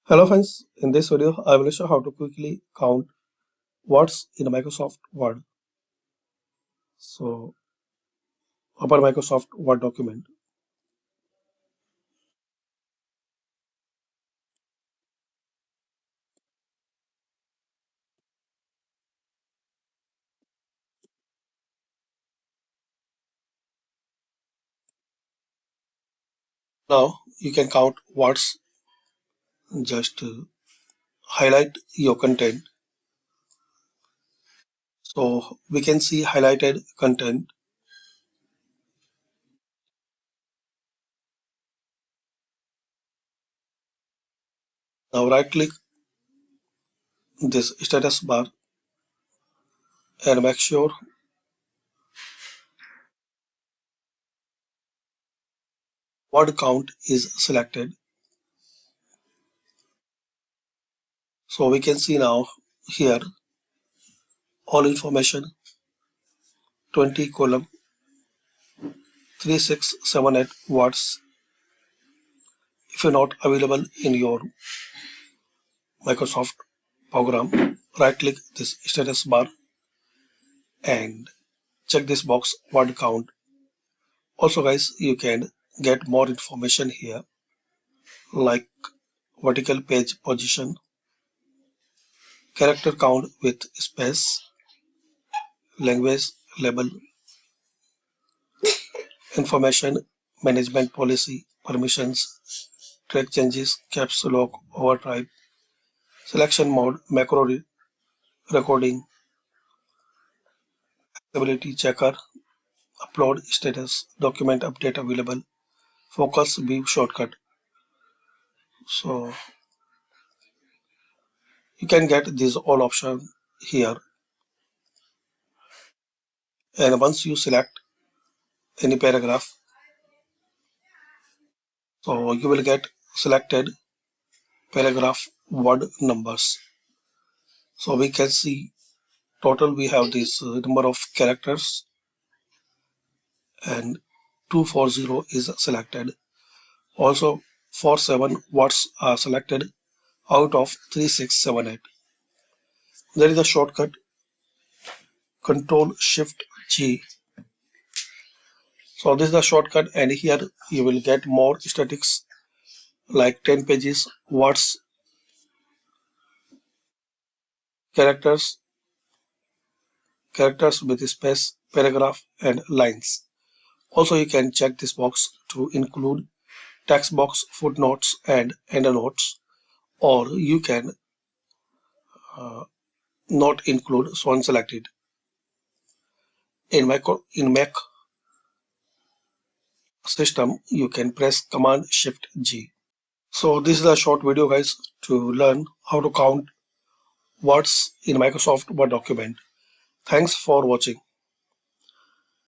Hello friends, in this video I will show how to quickly count words in Microsoft Word. So open Microsoft Word document. Now you can count words, just highlight your content. So we can see highlighted content. Now right click this status bar and make sure word count is selected. So we can see now here all information 20 column 3678 words. If you're not available in your Microsoft program, right click this status bar and check this box word count. Also guys, you can get more information here like vertical page position, character count with space, language label, information management policy, permissions, track changes, caps lock, overdrive, selection mode, macro recording, accessibility checker, upload status, document update available, focus view shortcut. So you can get these all options here, and once you select any paragraph, so you will get selected paragraph word numbers. So we can see total we have this number of characters and 240 is selected. Also 47 words are selected out of 3678. There is a shortcut Control Shift G. So this is the shortcut, and here you will get more statistics like 10 pages, words, characters, characters with space, paragraph, and lines. Also, you can check this box to include text box, footnotes, and endnotes, or you can not include so unselected. In Mac system, you can press Command Shift G. So this is a short video, guys, to learn how to count words in Microsoft Word document. Thanks for watching.